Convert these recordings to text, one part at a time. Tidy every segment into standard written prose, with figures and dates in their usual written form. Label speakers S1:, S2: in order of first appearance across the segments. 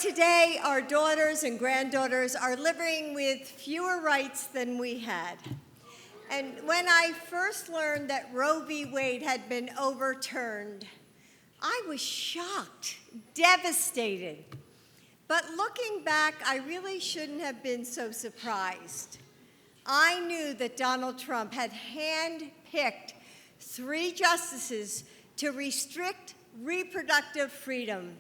S1: today, our daughters and granddaughters are living with fewer rights than we had. And when I first learned that Roe v. Wade had been overturned, I was shocked, devastated. But looking back, I really shouldn't have been so surprised. I knew that Donald Trump had handpicked 3 justices to restrict reproductive freedom.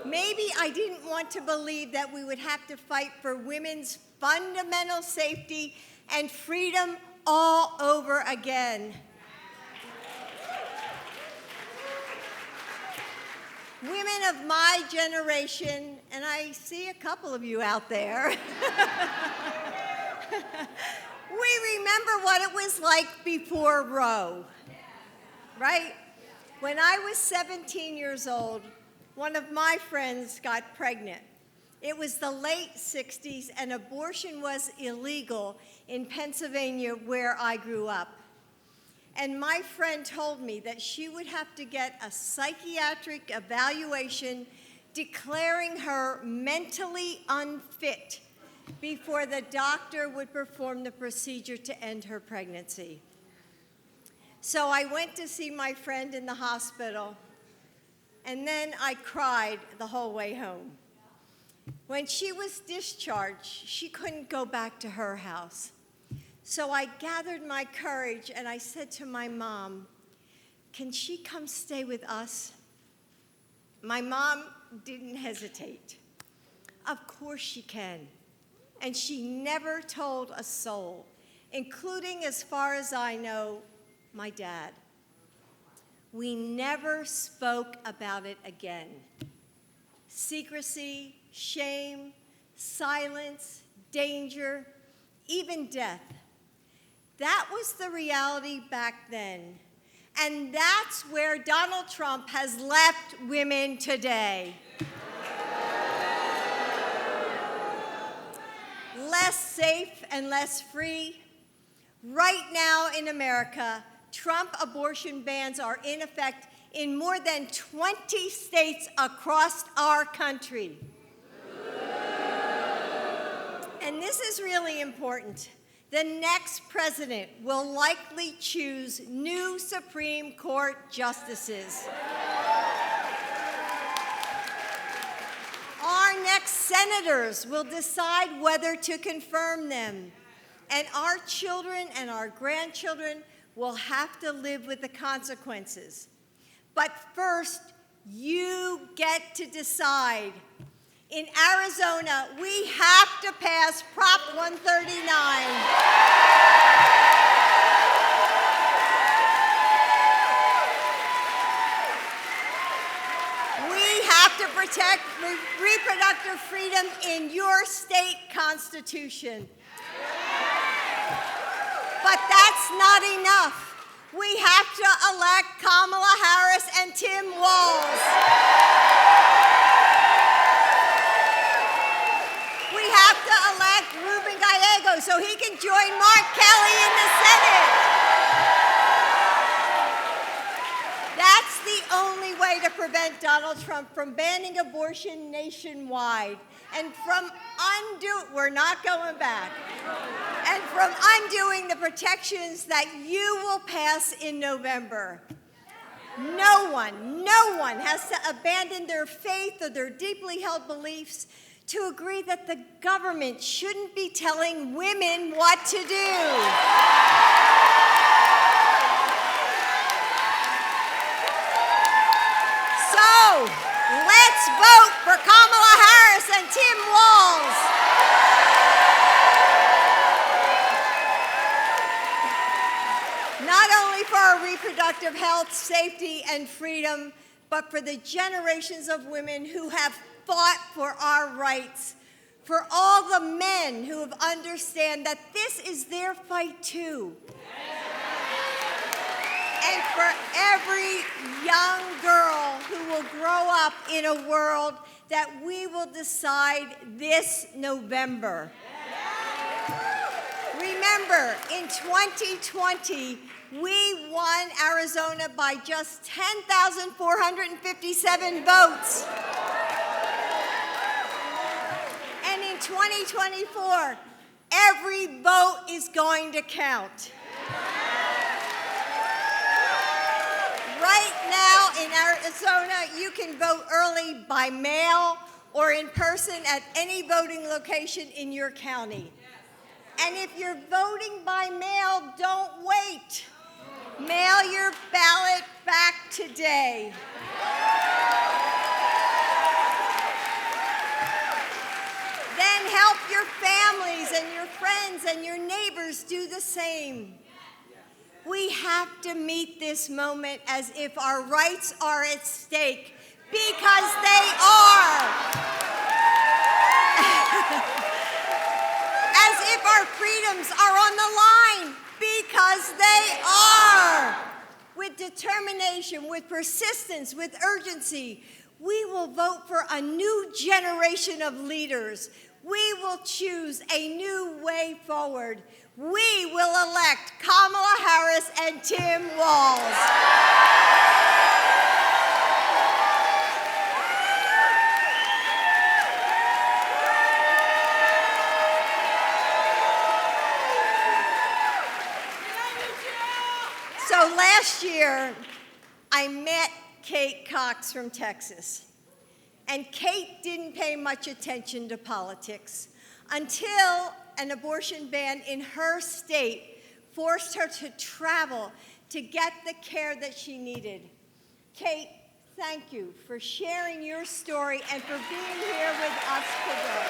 S1: Maybe I didn't want to believe that we would have to fight for women's fundamental safety and freedom all over again. Women of my generation, and I see a couple of you out there, we remember what it was like before Roe, right? When I was 17 years old, one of my friends got pregnant. It was the late 60s, and abortion was illegal in Pennsylvania, where I grew up. And my friend told me that she would have to get a psychiatric evaluation declaring her mentally unfit before the doctor would perform the procedure to end her pregnancy. So I went to see my friend in the hospital, and then I cried the whole way home. When she was discharged, she couldn't go back to her house. So I gathered my courage and I said to my mom, "Can she come stay with us?" My mom didn't hesitate. Of course she can. And she never told a soul, including, as far as I know, my dad. We never spoke about it again. Secrecy, shame, silence, danger, even death. That was the reality back then. And that's where Donald Trump has left women today. Less safe and less free. Right now in America, Trump abortion bans are in effect in more than 20 states across our country. And this is really important. The next president will likely choose new Supreme Court justices. Our next senators will decide whether to confirm them. And our children and our grandchildren will have to live with the consequences. But first, you get to decide. In Arizona, we have to pass Prop 139. We have to protect reproductive freedom in your state constitution. But that's not enough. We have to elect Kamala Harris and Tim Walz. We have to elect Ruben Gallego so he can join Mark Kelly in the Senate. That's the only way to prevent Donald Trump from banning abortion nationwide and from we're not going back, and from undoing the protections that you will pass in November. No one has to abandon their faith or their deeply held beliefs to agree that the government shouldn't be telling women what to do. So, let's vote for Kamala Harris and Tim Walz. Not only for our reproductive health, safety, and freedom, but for the generations of women who have fought for our rights, for all the men who have understand that this is their fight too. And for every young girl who will grow up in a world that we will decide this November. Remember, in 2020, We won Arizona by just 10,457 votes. And in 2024, every vote is going to count. Right now in Arizona, you can vote early by mail or in person at any voting location in your county. And if you're voting by mail, don't wait. Mail your ballot back today. Then help your families and your friends and your neighbors do the same. We have to meet this moment as if our rights are at stake, because they are. As if our freedoms are on the line, because they are. With determination, with persistence, with urgency, we will vote for a new generation of leaders. We will choose a new way forward. We will elect Kamala Harris and Tim Walz. So last year, I met Kate Cox from Texas. And Kate didn't pay much attention to politics until an abortion ban in her state forced her to travel to get the care that she needed. Kate, thank you for sharing your story and for being here with us today.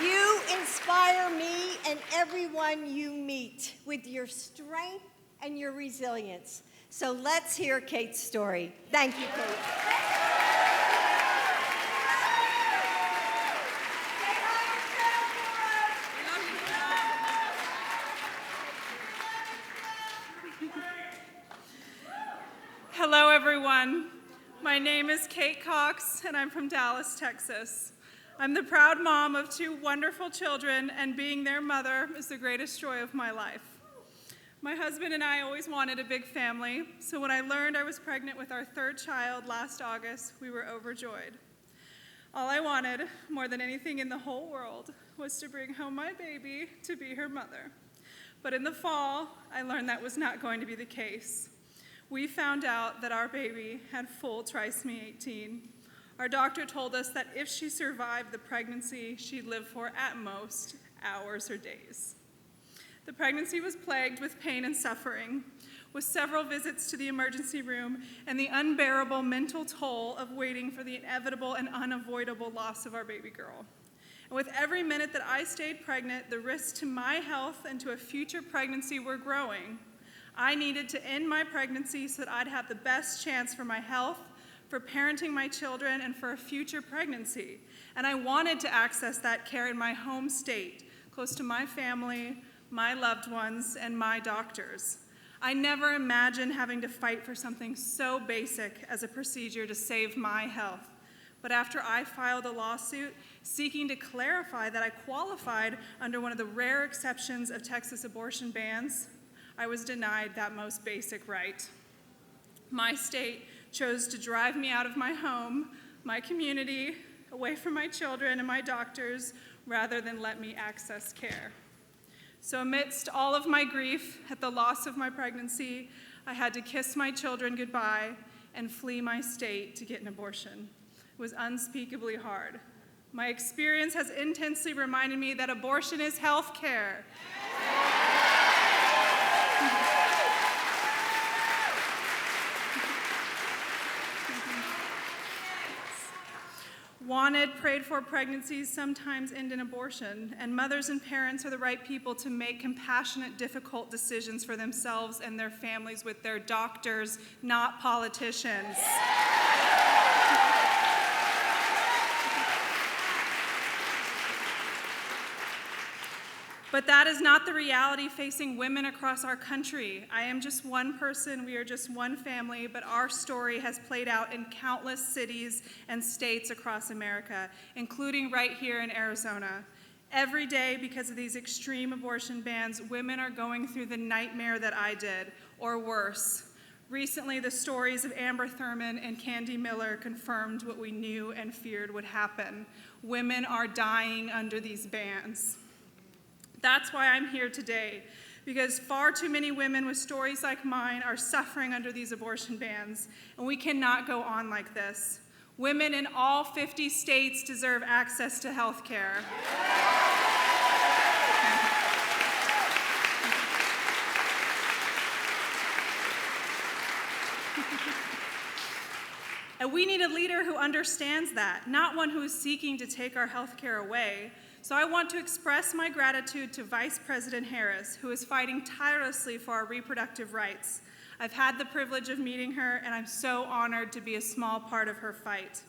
S1: You inspire me and everyone you meet with your strength and your resilience. So let's hear Kate's story. Thank you, Kate.
S2: Hello, everyone. My name is Kate Cox, and I'm from Dallas, Texas. I'm the proud mom of 2 wonderful children, and being their mother is the greatest joy of my life. My husband and I always wanted a big family, so when I learned I was pregnant with our 3rd child last August, we were overjoyed. All I wanted, more than anything in the whole world, was to bring home my baby to be her mother. But in the fall, I learned that was not going to be the case. We found out that our baby had full trisomy 18. Our doctor told us that if she survived the pregnancy, she'd live for, at most, hours or days. The pregnancy was plagued with pain and suffering, with several visits to the emergency room and the unbearable mental toll of waiting for the inevitable and unavoidable loss of our baby girl. And with every minute that I stayed pregnant, the risks to my health and to a future pregnancy were growing. I needed to end my pregnancy so that I'd have the best chance for my health, for parenting my children, and for a future pregnancy. And I wanted to access that care in my home state, close to my family, my loved ones, and my doctors. I never imagined having to fight for something so basic as a procedure to save my health. But after I filed a lawsuit seeking to clarify that I qualified under one of the rare exceptions of Texas abortion bans, I was denied that most basic right. My state chose to drive me out of my home, my community, away from my children and my doctors, rather than let me access care. So amidst all of my grief at the loss of my pregnancy, I had to kiss my children goodbye and flee my state to get an abortion. It was unspeakably hard. My experience has intensely reminded me that abortion is health care. Wanted, prayed for pregnancies sometimes end in abortion, and mothers and parents are the right people to make compassionate, difficult decisions for themselves and their families with their doctors, not politicians. But that is not the reality facing women across our country. I am just one person, we are just one family, but our story has played out in countless cities and states across America, including right here in Arizona. Every day, because of these extreme abortion bans, women are going through the nightmare that I did, or worse. Recently, the stories of Amber Thurman and Candy Miller confirmed what we knew and feared would happen. Women are dying under these bans. That's why I'm here today, because far too many women with stories like mine are suffering under these abortion bans, and we cannot go on like this. Women in all 50 states deserve access to health care. And we need a leader who understands that, not one who is seeking to take our health care away. So I want to express my gratitude to Vice President Harris, who is fighting tirelessly for our reproductive rights. I've had the privilege of meeting her, and I'm so honored to be a small part of her fight.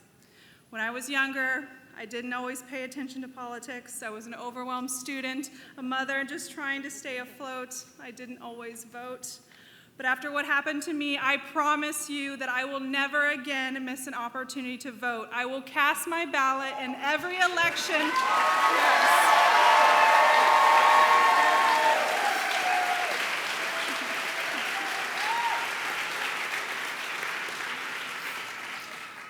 S2: When I was younger, I didn't always pay attention to politics. I was an overwhelmed student, a mother just trying to stay afloat. I didn't always vote. But after what happened to me, I promise you that I will never again miss an opportunity to vote. I will cast my ballot in every election. Yes.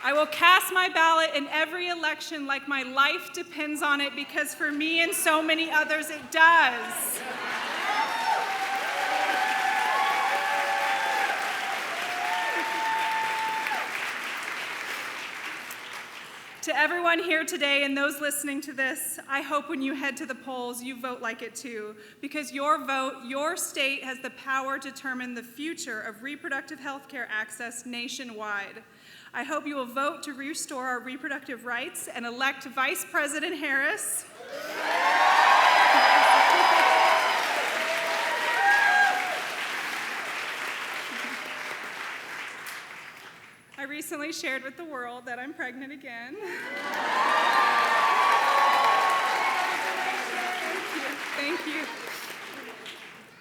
S2: I will cast my ballot in every election like my life depends on it, because for me and so many others it does. To everyone here today and those listening to this, I hope when you head to the polls, you vote like it too, because your vote, your state has the power to determine the future of reproductive health care access nationwide. I hope you will vote to restore our reproductive rights and elect Vice President Harris. I recently shared with the world that I'm pregnant again. Thank you.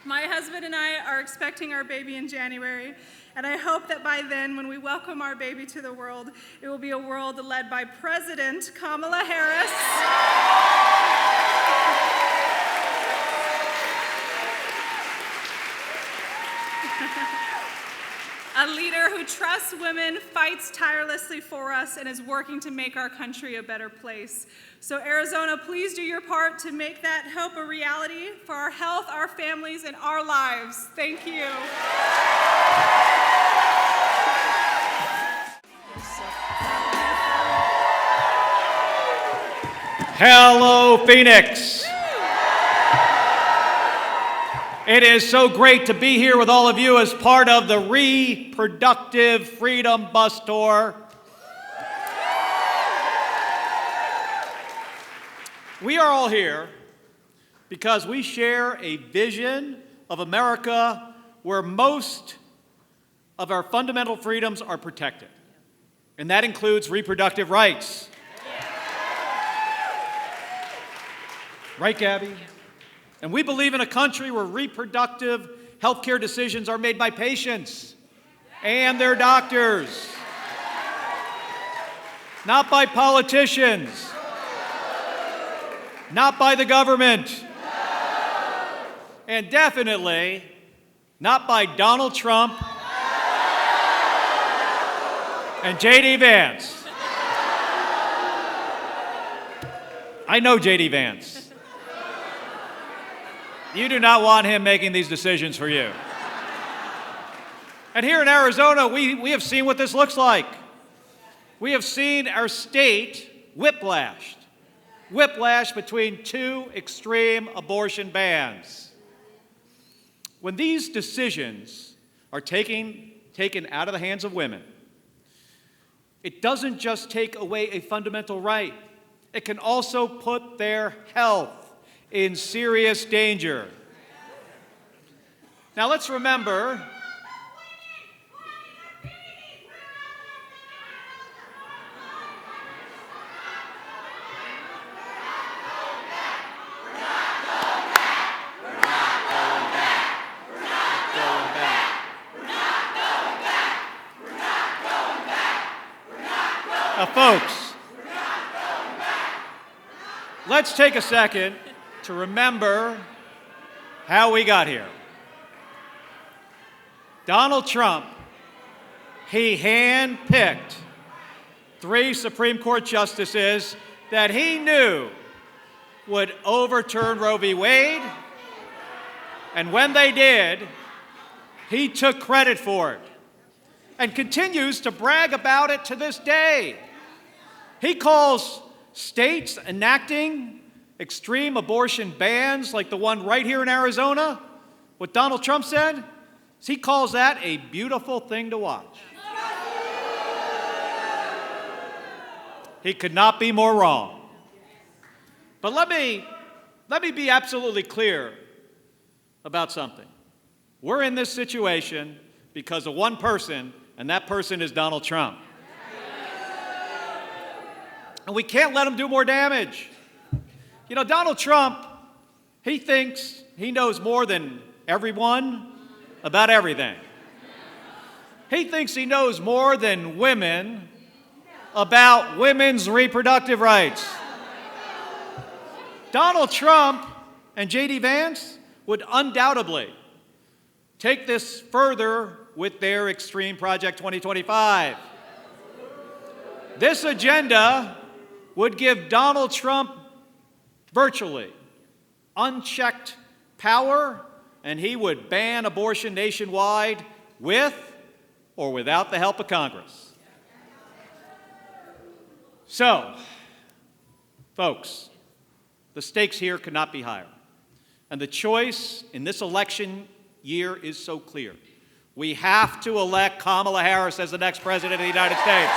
S2: My husband and I are expecting our baby in January, and I hope that by then, when we welcome our baby to the world, it will be a world led by President Kamala Harris. A leader who trusts women, fights tirelessly for us, and is working to make our country a better place. So Arizona, please do your part to make that hope a reality for our health, our families, and our lives. Thank you.
S3: Hello, Phoenix. It is so great to be here with all of you as part of the Reproductive Freedom Bus Tour. We are all here because we share a vision of America where most of our fundamental freedoms are protected, and that includes reproductive rights. Right, Gabby? And we believe in a country where reproductive health care decisions are made by patients and their doctors, not by politicians, not by the government, and definitely not by Donald Trump and J.D. Vance. I know J.D. Vance. You do not want him making these decisions for you. And here in Arizona, we have seen what this looks like. We have seen our state whiplashed between two extreme abortion bans. When these decisions are taken out of the hands of women, it doesn't just take away a fundamental right. It can also put their health in serious danger. Now let's remember, folks, let's take a second to remember how we got here. Donald Trump, he handpicked 3 Supreme Court justices that he knew would overturn Roe v. Wade, and when they did, he took credit for it and continues to brag about it to this day. He calls states enacting extreme abortion bans like the one right here in Arizona, what Donald Trump said, he calls that a beautiful thing to watch. He could not be more wrong. But let me be absolutely clear about something. We're in this situation because of one person, and that person is Donald Trump. And we can't let him do more damage. You know, Donald Trump, he thinks he knows more than everyone about everything. He thinks he knows more than women about women's reproductive rights. Donald Trump and J.D. Vance would undoubtedly take this further with their Extreme Project 2025. This agenda would give Donald Trump virtually unchecked power, and he would ban abortion nationwide with or without the help of Congress. So, folks, the stakes here could not be higher. And the choice in this election year is so clear. We have to elect Kamala Harris as the next president of the United States.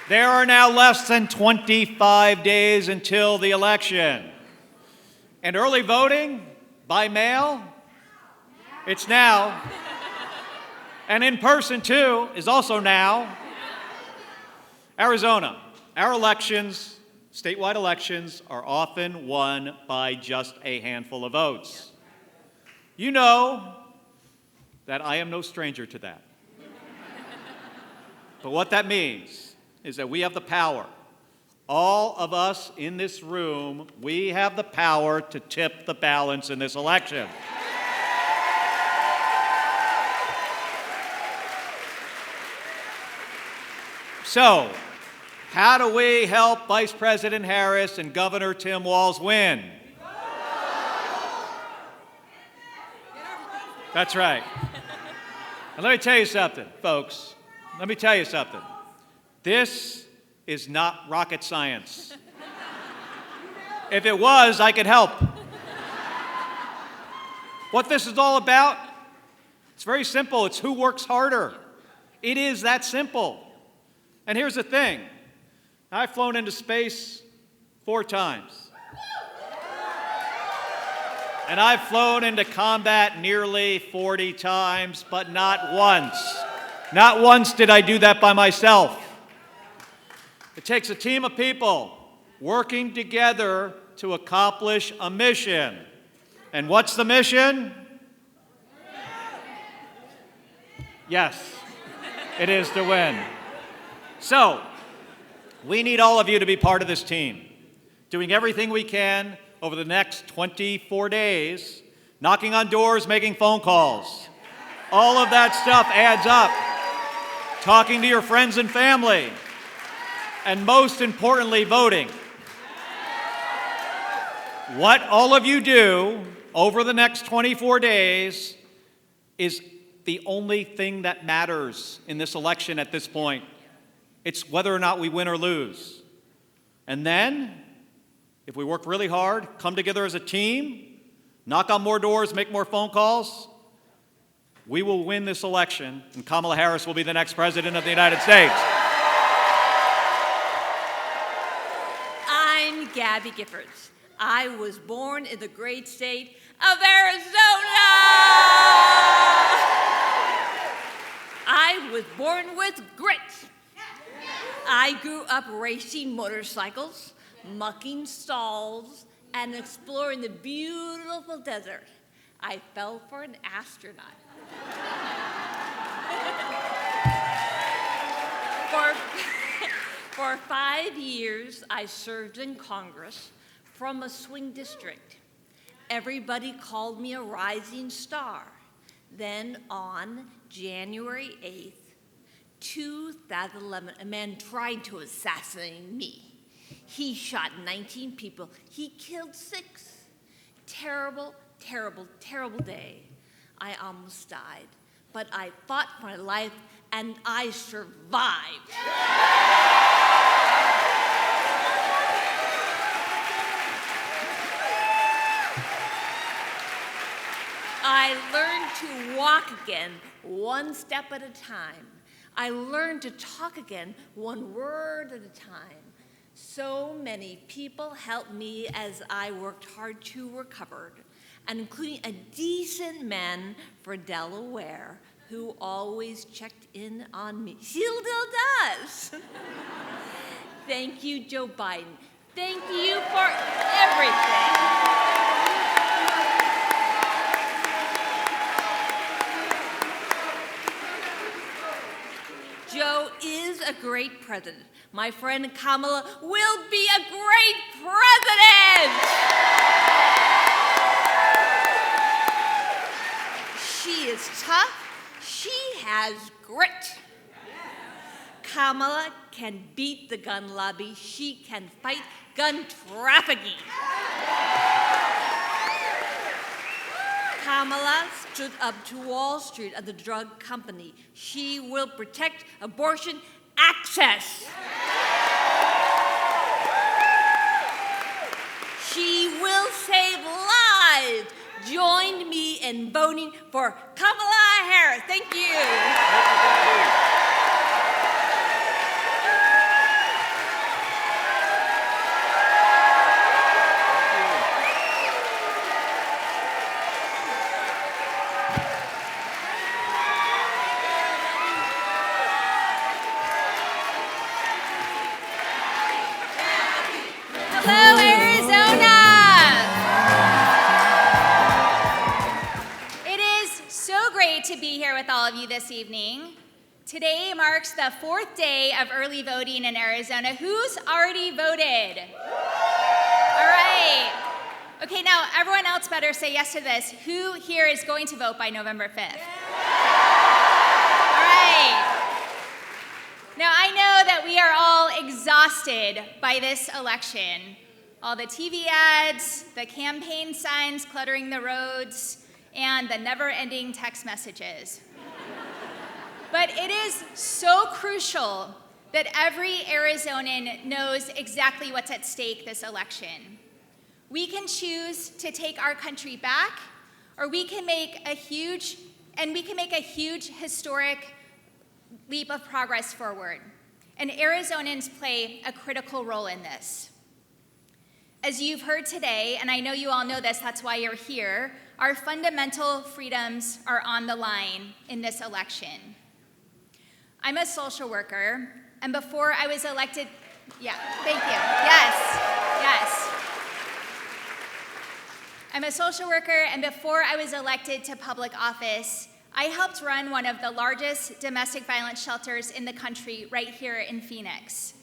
S3: There are now less than 25 days until the election. And early voting by mail, it's now. And in person, too, is also now. Arizona, our elections, statewide elections, are often won by just a handful of votes. You know that I am no stranger to that. But what that means is that we have the power. All of us in this room, we have the power to tip the balance in this election. So, how do we help Vice President Harris and Governor Tim Walz win? That's right. And let me tell you something, folks. Let me tell you something. This is not rocket science. If it was, I could help. What this is all about, it's very simple. It's who works harder. It is that simple. And here's the thing. I've flown into space 4 times. And I've flown into combat nearly 40 times, but not once did I do that by myself. It takes a team of people working together to accomplish a mission. And what's the mission? Yes, it is to win. So, we need all of you to be part of this team, doing everything we can over the next 24 days, knocking on doors, making phone calls. All of that stuff adds up. Talking to your friends and family. And most importantly, voting. What all of you do over the next 24 days is the only thing that matters in this election at this point. It's whether or not we win or lose. And then, if we work really hard, come together as a team, knock on more doors, make more phone calls, we will win this election, and Kamala Harris will be the next president of the United States.
S4: I'm Gabby Giffords. I was born in the great state of Arizona. I was born with grit. I grew up racing motorcycles, mucking stalls, and exploring the beautiful desert. I fell for an astronaut. For 5 years, I served in Congress from a swing district. Everybody called me a rising star. Then on January 8th, 2011, a man tried to assassinate me. He shot 19 people. He killed 6. Terrible, terrible, terrible day. I almost died, but I fought for my life and I survived. I learned to walk again, one step at a time. I learned to talk again, one word at a time. So many people helped me as I worked hard to recover, and including a decent man for Delaware who always checked in on me. Still does. Thank you, Joe Biden. Thank you for everything. Joe is a great president. My friend Kamala will be a great president. She is tough. She has grit. Kamala can beat the gun lobby. She can fight gun trafficking. Kamala stood up to Wall Street and the drug company. She will protect abortion access. She will save lives. Join me in voting for Kamala Harris. Thank you.
S3: Thank you, Gabby.
S5: Hello, Arizona! It is so great to be here with all of you this evening. Today marks the 4th day of early voting in Arizona. Who's already voted? All right. Okay, now everyone else better say yes to this. Who here is going to vote by November 5th? All right. Now, I know that we are all exhausted by this election. All the TV ads, the campaign signs cluttering the roads, and the never-ending text messages. But it is so crucial that every Arizonan knows exactly what's at stake this election. We can choose to take our country back, or we can make a huge historic leap of progress forward. And Arizonans play a critical role in this. As you've heard today, and I know you all know this, that's why you're here, our fundamental freedoms are on the line in this election. I'm a social worker, and before I was elected, thank you, yes. I'm a social worker, and before I was elected to public office, I helped run one of the largest domestic violence shelters in the country right here in Phoenix.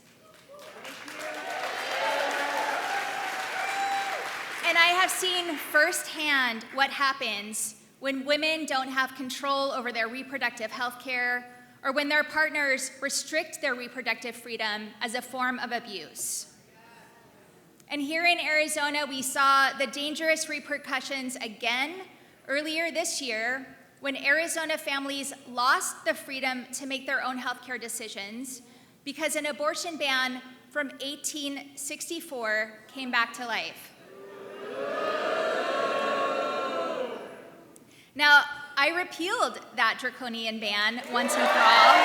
S5: And I have seen firsthand what happens when women don't have control over their reproductive health care, or when their partners restrict their reproductive freedom as a form of abuse. And here in Arizona, we saw the dangerous repercussions again earlier this year when Arizona families lost the freedom to make their own healthcare decisions because an abortion ban from 1864 came back to life. Now, I repealed that draconian ban once and for all.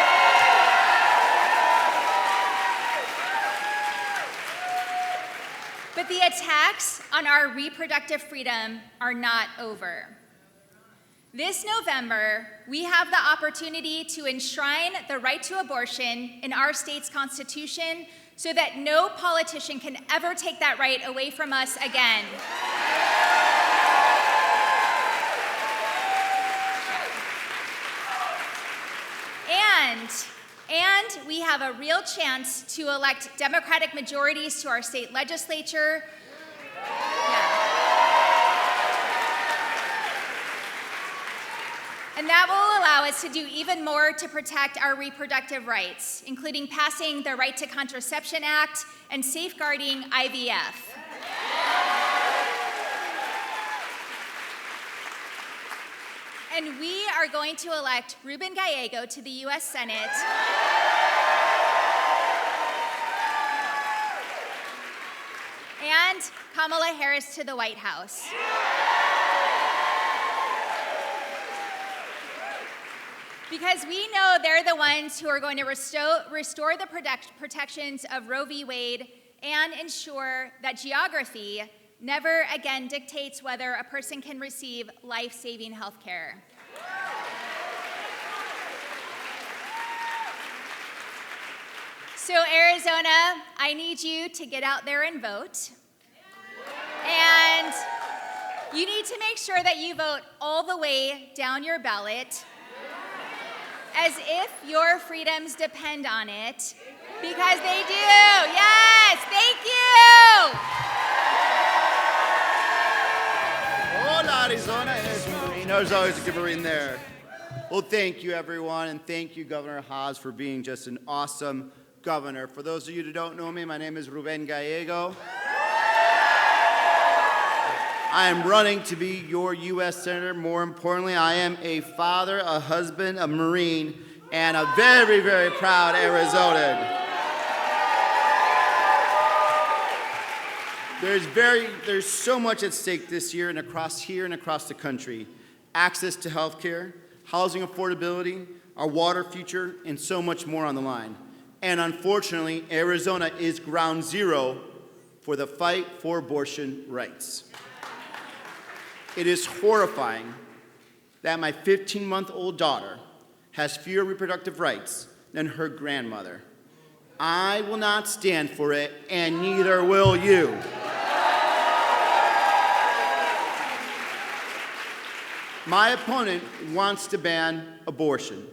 S5: But the attacks on our reproductive freedom are not over. This November, we have the opportunity to enshrine the right to abortion in our state's constitution so that no politician can ever take that right away from us again. And we have a real chance to elect Democratic majorities to our state legislature. Yeah. And that will allow us to do even more to protect our reproductive rights, including passing the Right to Contraception Act and safeguarding IVF. And we are going to elect Ruben Gallego to the U.S. Senate. And Kamala Harris to the White House. Because we know they're the ones who are going to restore the protections of Roe v. Wade and ensure that geography never again dictates whether a person can receive life-saving health care. So Arizona, I need you to get out there and vote. And you need to make sure that you vote all the way down your ballot, as if your freedoms depend on it, because they do. Yes, thank you.
S6: Hola, Arizona. There's always a good Marine there. Well, thank you, everyone, and thank you, Governor Hobbs, for being just an awesome governor. For those of you who don't know me, my name is Ruben Gallego. I am running to be your U.S. Senator. More importantly, I am a father, a husband, a Marine, and a very, very proud Arizonan. There's so much at stake this year and across the country. Access to health care, housing affordability, our water future, and so much more on the line. And unfortunately, Arizona is ground zero for the fight for abortion rights. It is horrifying that my 15-month-old daughter has fewer reproductive rights than her grandmother. I will not stand for it, and neither will you. My opponent wants to ban abortion.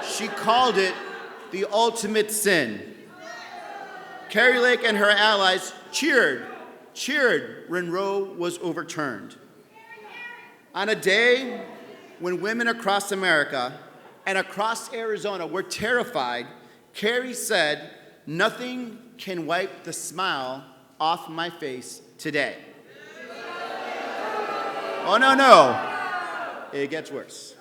S6: She called it the ultimate sin. Kari Lake and her allies cheered when Roe was overturned. On a day when women across America and across Arizona were terrified, Kari said, "Nothing can wipe the smile off my face today." Oh, no. It gets worse.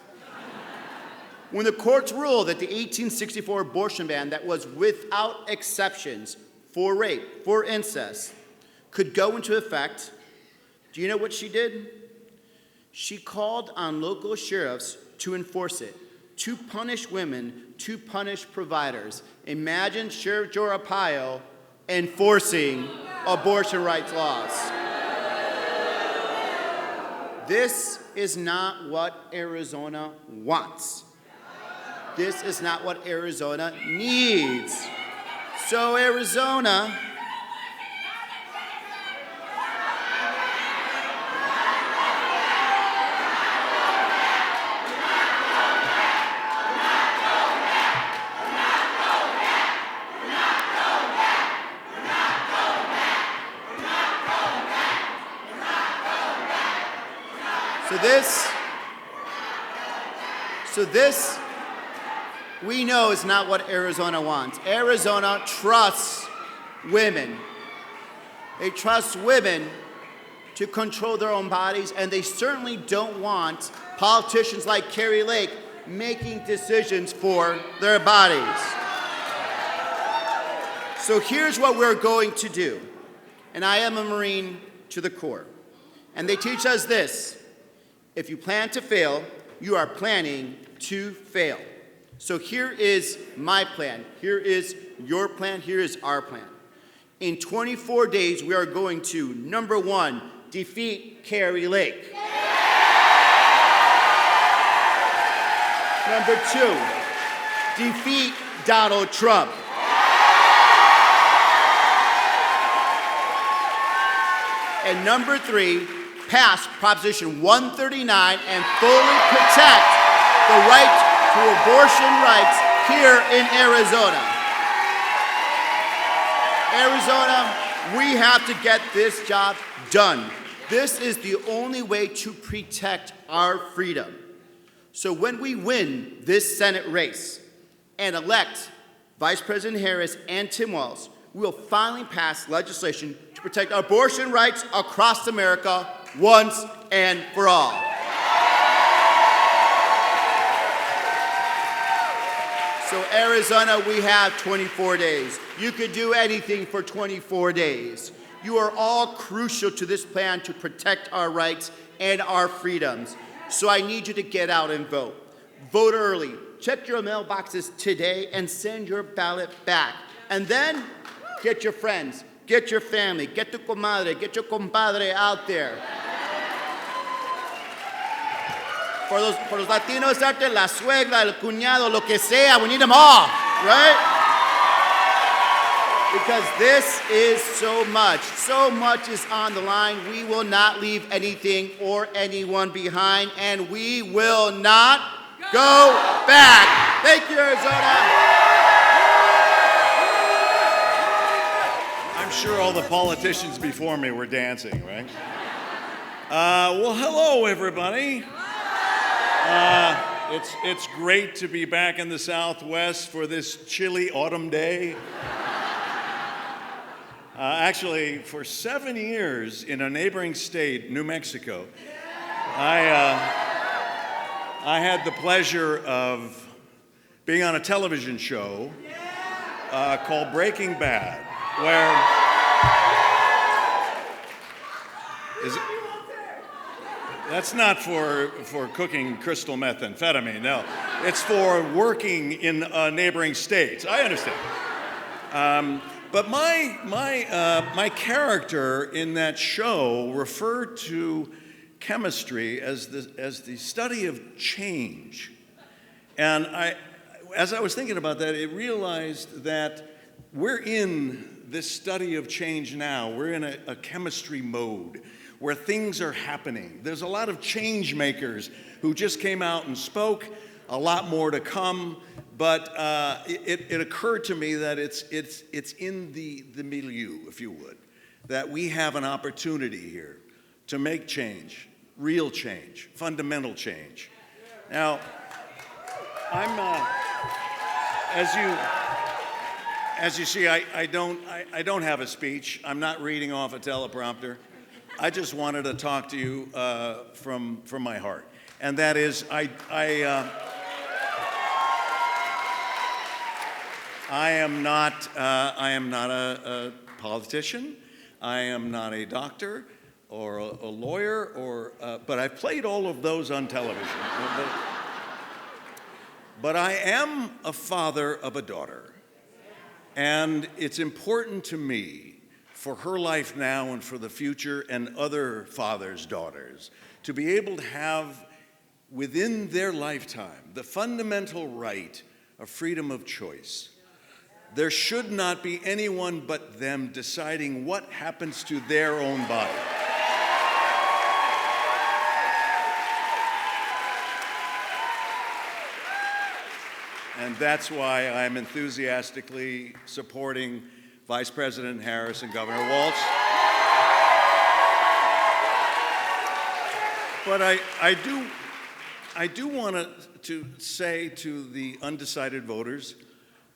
S6: When the courts ruled that the 1864 abortion ban that was without exceptions for rape, for incest, could go into effect, do you know what she did? She called on local sheriffs to enforce it, to punish women, to punish providers. Imagine Sheriff Joe Arpaio enforcing abortion rights laws. This is not what Arizona wants. This is not what Arizona needs. So Arizona, So this, we know is not what Arizona wants. Arizona trusts women. They trust women to control their own bodies, and they certainly don't want politicians like Kari Lake making decisions for their bodies. So here's what we're going to do. And I am a Marine to the core. And they teach us this: if you plan to fail, you are planning to fail. So here is my plan. Here is your plan. Here is our plan. In 24 days, we are going to, number one, defeat Kari Lake. Number two, defeat Donald Trump. And number three, pass Proposition 139 and fully protect the right to abortion rights here in Arizona. Arizona, we have to get this job done. This is the only way to protect our freedom. So when we win this Senate race and elect Vice President Harris and Tim Walz, we will finally pass legislation to protect abortion rights across America once and for all. So Arizona, we have 24 days. You could do anything for 24 days. You are all crucial to this plan to protect our rights and our freedoms. So I need you to get out and vote. Vote early. Check your mailboxes today and send your ballot back. And then get your friends, get your family, get tu comadre, get your compadre out there. For los Latinos out there, la suegra, el cuñado, lo que sea, we need them all, right? Because this is so much is on the line. We will not leave anything or anyone behind, and we will not go back. Thank you, Arizona.
S7: I'm sure all the politicians before me were dancing, right? Well, hello, everybody. It's great to be back in the Southwest for this chilly autumn day. Actually, for 7 years in a neighboring state, New Mexico, I had the pleasure of being on a television show called Breaking Bad, where that's not for cooking crystal methamphetamine, no. It's for working in neighboring states. I understand. But my character in that show referred to chemistry as the study of change. And as I was thinking about that, I realized that we're in this study of change now. We're in a chemistry mode where things are happening. There's a lot of change makers who just came out and spoke, a lot more to come. But it occurred to me that it's in the milieu, if you would, that we have an opportunity here to make change, real change, fundamental change. Now, I'm as you see, I don't have a speech. I'm not reading off a teleprompter. I just wanted to talk to you from my heart, and that is I am not a politician. I am not a doctor or a lawyer, but I've played all of those on television. But I am a father of a daughter, and it's important to me for her life now and for the future and other fathers' daughters to be able to have within their lifetime the fundamental right of freedom of choice. There should not be anyone but them deciding what happens to their own body. And that's why I'm enthusiastically supporting Vice President Harris and Governor Walz. But I do want to say to the undecided voters,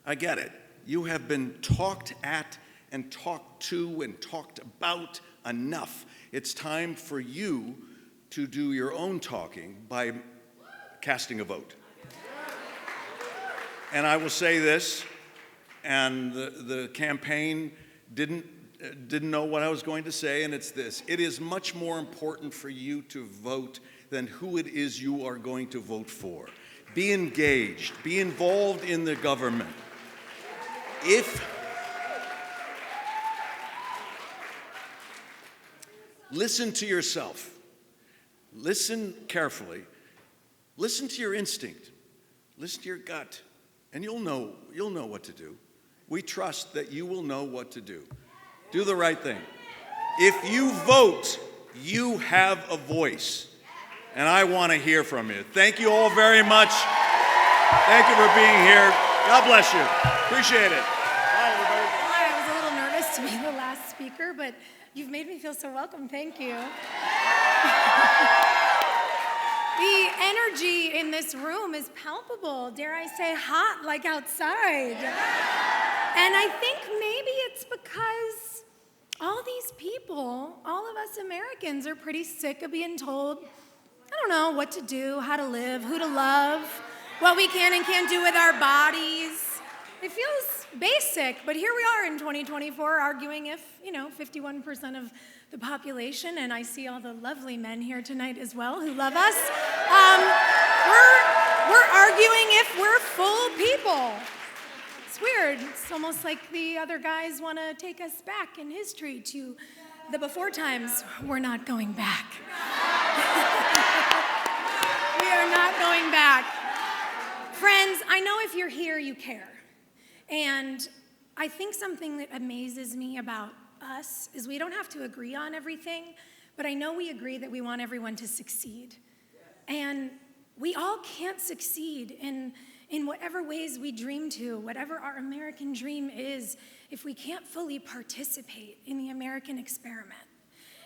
S7: I get it. You have been talked at and talked to and talked about enough. It's time for you to do your own talking by casting a vote. And I will say this, and the campaign didn't know what I was going to say, and it's this. It is much more important for you to vote than who it is you are going to vote for. Be engaged. Be involved in the government. Listen to yourself. Listen carefully. Listen to your instinct. Listen to your gut, and you'll know what to do. We trust that you will know what to do. Do the right thing. If you vote, you have a voice, and I want to hear from you. Thank you all very much. Thank you for being here. God bless you. Appreciate it. Bye, everybody.
S8: I was a little nervous to be the last speaker, but you've made me feel so welcome. Thank you. The energy in this room is palpable, dare I say hot, like outside. And I think maybe it's because all these people, all of us Americans, are pretty sick of being told, I don't know, what to do, how to live, who to love, what we can and can't do with our bodies. It feels basic, but here we are in 2024 arguing if, 51% of the population, and I see all the lovely men here tonight as well who love us, we're arguing if we're full people. It's weird. It's almost like the other guys want to take us back in history to the before times. We're not going back. We are not going back. Friends, I know if you're here, you care. And I think something that amazes me about us is we don't have to agree on everything, but I know we agree that we want everyone to succeed. And we all can't succeed in whatever ways we dream to, whatever our American dream is, if we can't fully participate in the American experiment.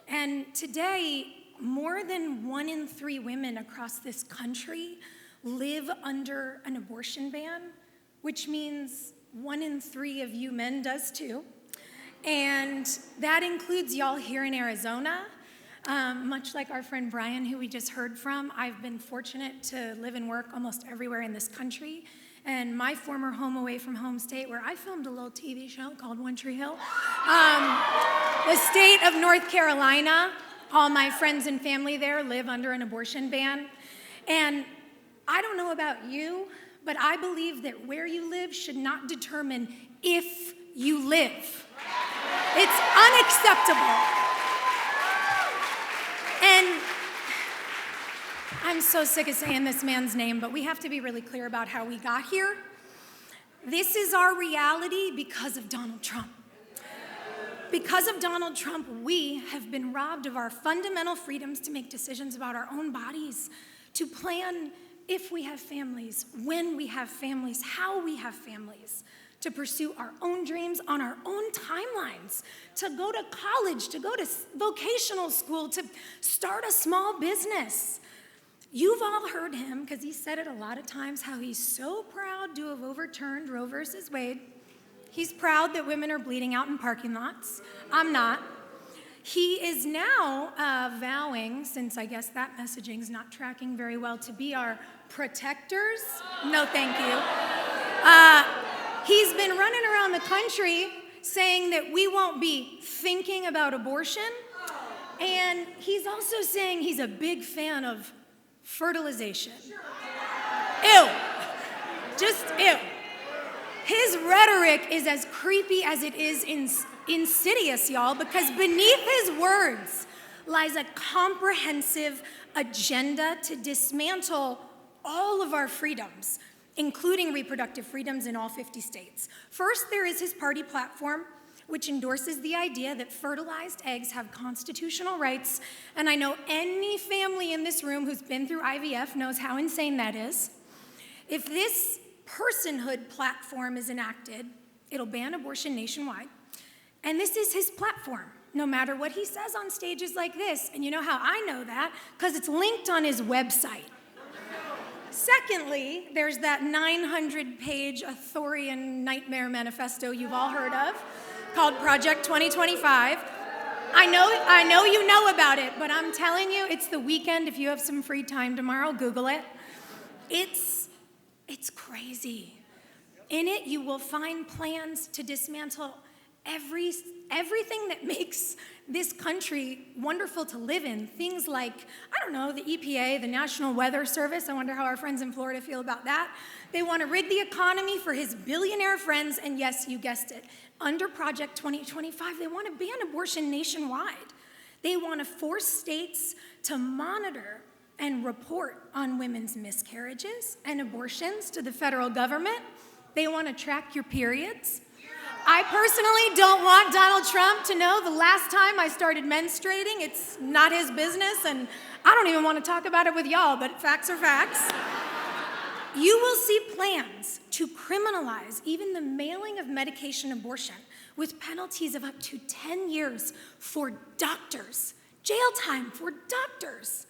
S8: And today, more than 1 in 3 women across this country live under an abortion ban, which means 1 in 3 of you men does too. And that includes y'all here in Arizona. Much like our friend Bryan, who we just heard from, I've been fortunate to live and work almost everywhere in this country. And my former home away from home state, where I filmed a little TV show called One Tree Hill, the state of North Carolina, all my friends and family there live under an abortion ban. And I don't know about you, but I believe that where you live should not determine if you live. It's unacceptable. And I'm so sick of saying this man's name, but we have to be really clear about how we got here. This is our reality because of Donald Trump. Because of Donald Trump, we have been robbed of our fundamental freedoms to make decisions about our own bodies, to plan if we have families, when we have families, how we have families, to pursue our own dreams on our own timelines, to go to college, to go to vocational school, to start a small business. You've all heard him, because he said it a lot of times, how he's so proud to have overturned Roe versus Wade. He's proud that women are bleeding out in parking lots. I'm not. He is now vowing, since I guess that messaging's not tracking very well, to be our protectors. No, thank you. He's been running around the country saying that we won't be thinking about abortion. And he's also saying he's a big fan of fertilization. Ew. Just ew. His rhetoric is as creepy as it is insidious, y'all, because beneath his words lies a comprehensive agenda to dismantle all of our freedoms, including reproductive freedoms in all 50 states. First, there is his party platform, which endorses the idea that fertilized eggs have constitutional rights, and I know any family in this room who's been through IVF knows how insane that is. If this personhood platform is enacted, it'll ban abortion nationwide, and this is his platform, no matter what he says on stages like this, and you know how I know that? Because it's linked on his website. Secondly, there's that 900-page Arthurian nightmare manifesto you've all heard of, called Project 2025. I know you know about it, but I'm telling you, it's the weekend. If you have some free time tomorrow, Google it. It's crazy. In it, you will find plans to dismantle everything that makes this country wonderful to live in. Things like, I don't know, the EPA, the National Weather Service. I wonder how our friends in Florida feel about that. They want to rig the economy for his billionaire friends, and yes, you guessed it, under Project 2025, they want to ban abortion nationwide. They want to force states to monitor and report on women's miscarriages and abortions to the federal government. They want to track your periods. I personally don't want Donald Trump to know the last time I started menstruating. It's not his business, and I don't even want to talk about it with y'all, but facts are facts. You will see plans to criminalize even the mailing of medication abortion with penalties of up to 10 years for doctors, jail time for doctors.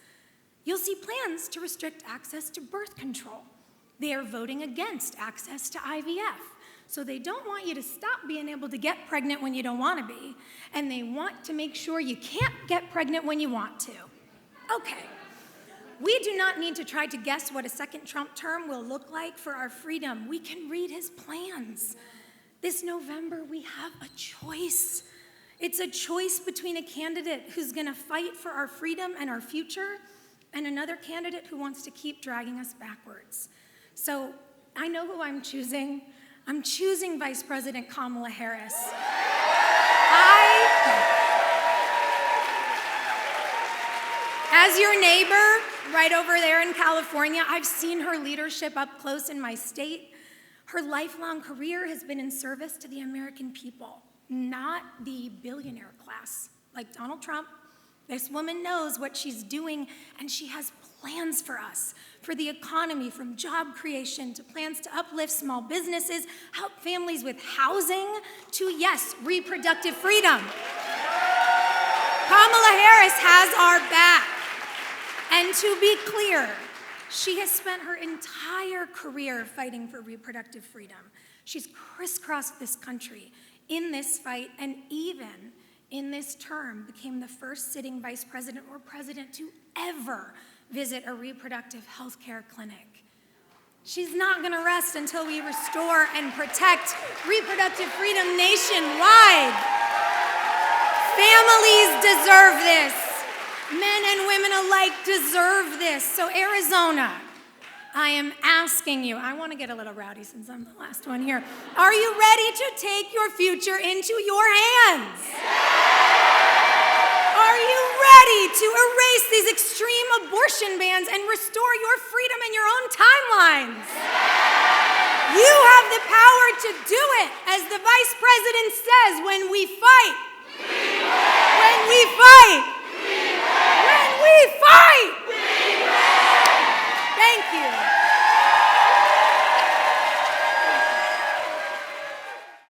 S8: You'll see plans to restrict access to birth control. They are voting against access to IVF. So they don't want you to stop being able to get pregnant when you don't want to be, and they want to make sure you can't get pregnant when you want to. Okay. We do not need to try to guess what a second Trump term will look like for our freedom. We can read his plans. This November, we have a choice. It's a choice between a candidate who's going to fight for our freedom and our future and another candidate who wants to keep dragging us backwards. So I know who I'm choosing. I'm choosing Vice President Kamala Harris. As your neighbor right over there in California, I've seen her leadership up close in my state. Her lifelong career has been in service to the American people, not the billionaire class like Donald Trump. This woman knows what she's doing, and she has plans for us, for the economy, from job creation to plans to uplift small businesses, help families with housing, to, yes, reproductive freedom. Kamala Harris has our back. And to be clear, she has spent her entire career fighting for reproductive freedom. She's crisscrossed this country in this fight, and even in this term became the first sitting vice president or president to ever visit a reproductive health care clinic. She's not going to rest until we restore and protect reproductive freedom nationwide. Families deserve this. Men and women alike deserve this. So Arizona, I am asking you, I want to get a little rowdy since I'm the last one here. Are you ready to take your future into your hands? Are you ready to erase these extreme abortion bans and restore your freedom in your own timelines? You have the power to do it. As the vice president says, when we fight, when we fight,